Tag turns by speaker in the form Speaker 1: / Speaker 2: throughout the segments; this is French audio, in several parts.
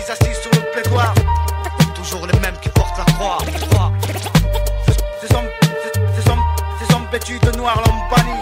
Speaker 1: assis sur le plaidoir. Toujours les mêmes qui portent la croix. Ces hommes vêtus de noir l'ont banni.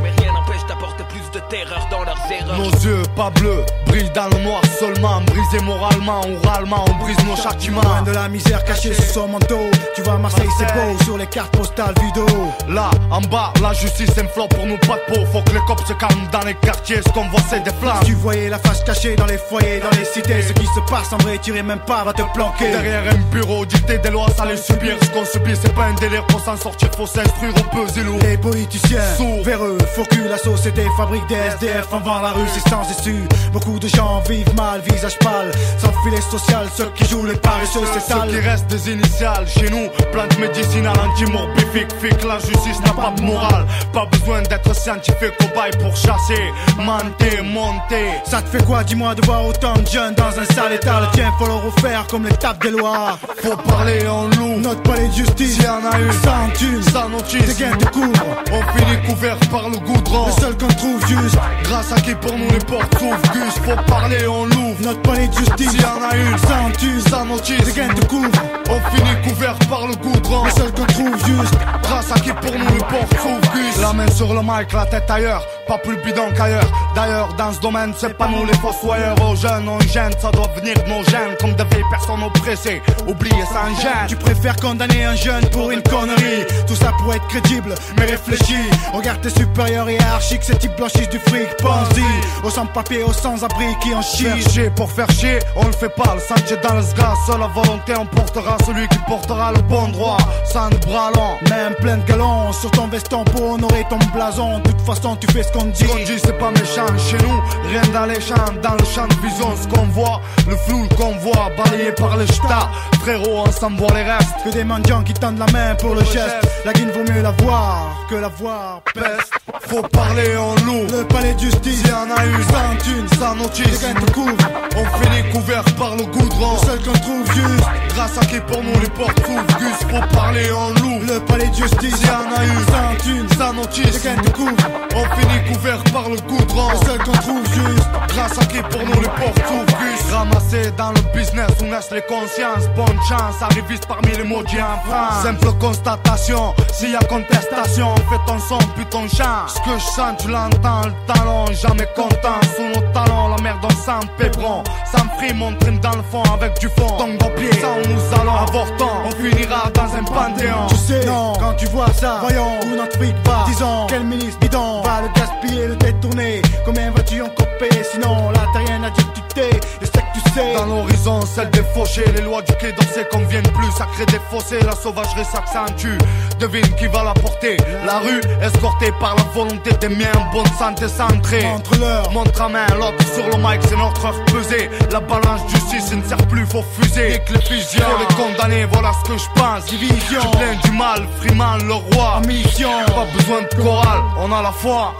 Speaker 2: Mais rien n'empêche d'apporter plus de terreur dans leurs erreurs.
Speaker 3: Nos yeux pas bleus, brillent dans le noir seulement. Brisés moralement, oralement, on brise nos châtiments.
Speaker 4: Loin de la misère cachée sous son manteau. Tu vois Marseille c'est beau, sur les cartes postales vidéo.
Speaker 3: Là, en bas, la justice c'est un flop pour nous, pas de peau. Faut que les cops se calment dans les quartiers, ce qu'on voit c'est des flammes.
Speaker 4: Tu voyais la face cachée dans les foyers, dans les cités. Ce qui se passe en vrai, t'irais même pas, va te planquer.
Speaker 3: Derrière un bureau, dicter des lois, ça les subir. Ce qu'on subit c'est pas un délire, pour s'en sortir faut s'instruire, on peut zélou.
Speaker 4: Les politiciens, sourds, véreux, faux cul, la société fabrique des SDF en vend la rue, c'est sans issue. Beaucoup de gens vivent mal, visage pâle, sans filet social, ceux qui jouent les paresseux s'étalent.
Speaker 3: Ceux qui restent des initiales, chez nous, plante médicinale, anti-morbifique, fique, la justice n'a pas de morale. Pas besoin d'être scientifique, cobaye pour chasser, mentir, monter.
Speaker 4: Ça te fait quoi, dis-moi, de voir autant de jeunes dans un sale état? Tiens, faut le refaire comme les tapes des lois.
Speaker 3: Faut parler en loup,
Speaker 4: notre palais de justice,
Speaker 3: s'il y en a une,
Speaker 4: sans thune,
Speaker 3: sans notice,
Speaker 4: des gains de couvre.
Speaker 3: On finit couvert par le goudron,
Speaker 4: le seul qu'on trouve juste.
Speaker 3: Grâce à qui pour nous les portes s'ouvrent, Gus, faut parler en loup.
Speaker 4: Notre palais de justice,
Speaker 3: s'il y en a une,
Speaker 4: sans thune,
Speaker 3: sans notice,
Speaker 4: des gains de couvre.
Speaker 3: On finit couvert par le goudron,
Speaker 4: le seul qu'on trouve juste.
Speaker 3: Grâce à qui pour nous les portes s'ouvrent, Gus. La main sur le mic, la tête ailleurs, pas plus bidon qu'ailleurs. D'ailleurs, dans ce domaine, c'est pas nous les fossoyeurs. Aux jeunes, on gêne, ça doit venir de nos gènes. Comme des vieilles personnes oppressées, oubliez ça en gêne.
Speaker 4: Tu préfères condamner un jeune pour une connerie. Tout ça pour être crédible, mais réfléchis. Regarde tes supérieurs hiérarchiques, ces types blanchissent du fric. Pense-y, aux sans-papiers, aux sans-abri qui en chient.
Speaker 3: Faire chier pour faire chier, on le fait pas. Le sentier dans le sgas, seule la volonté emportera celui qui portera le bon droit. Sans de bras longs,
Speaker 4: même plein de galons sur ton veston pour honorer ton blason. De toute façon, tu fais ce qu'on dit.
Speaker 3: Ce qu'on dit, c'est pas méchant. Chez nous, rien dans les champs, dans le champ de vision. Ce qu'on voit, le flou, le convoi, balayé par les ch'tas. Frérot, on s'en voit les restes.
Speaker 4: Que des mendiants qui tendent la main pour le geste. La guine vaut mieux la voir que la voir.
Speaker 3: Peste, faut parler en loup.
Speaker 4: Le palais de justice,
Speaker 3: il y en a une,
Speaker 4: sans thune,
Speaker 3: sans notice,
Speaker 4: des gains de couvre.
Speaker 3: On finit couvert par le goudron,
Speaker 4: le seul qu'on trouve juste.
Speaker 3: Grâce à qui pour nous les portes s'ouvrent, Gus, faut parler en loup.
Speaker 4: Le palais de justice,
Speaker 3: il y en a une,
Speaker 4: sans thune,
Speaker 3: sans notice,
Speaker 4: des gains de couvre.
Speaker 3: On finit couvert par le goudron,
Speaker 4: le seul qu'on trouve juste.
Speaker 3: Grâce à qui pour nous les portes s'ouvrent, Gus. Ramassé dans le business où naissent les consciences. Bonne chance, arriviste parmi les maudits en France. Simple constatation, s'il y a contestation, fais ton son puis ton chant. Ce que je sens tu l'entends, le talon, jamais content. Sous nos talons, la merde on sent pébron. Sans frime, on trime dans le fond avec du fond. Tongue au pied, ça où nous allons avortant. On finira dans un panthéon.
Speaker 4: Tu sais, non, quand tu vois ça, voyons où notre fric va. Disons, quel ministre bidon va le gaspiller, le détourner. Combien vas-tu en couper? Sinon, là t'as rien à dire, tu t'es, je sais que tu sais.
Speaker 3: Dans l'horizon, celle des fauchés. Les lois du quai d'Orsay conviennent plus. Ça crée des fossés, la sauvagerie s'accentue. Devine qui va la porter. La rue, escortée par la volonté des miens. Bonne santé centrée.
Speaker 4: Montre-leur,
Speaker 3: montre à main, l'autre sur le mic, c'est notre heure pesée. La balance justice ne sert plus, faut fuser. Nique les fusions, faut les condamner, voilà ce que je pense.
Speaker 4: Division,
Speaker 3: je plains du mal, Freeman le roi.
Speaker 4: En mission,
Speaker 3: pas besoin de chorale, on a la foi.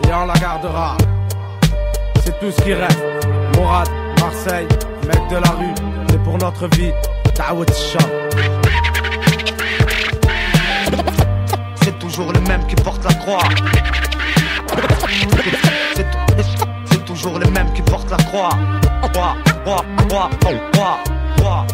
Speaker 5: Et on la gardera. C'est tout ce qui reste. Mourad, Marseille, mec de la rue. C'est pour notre vie. Daoud Shah.
Speaker 1: C'est toujours les mêmes qui portent la croix. C'est toujours les mêmes qui portent la croix. Croix, croix, croix, croix, croix.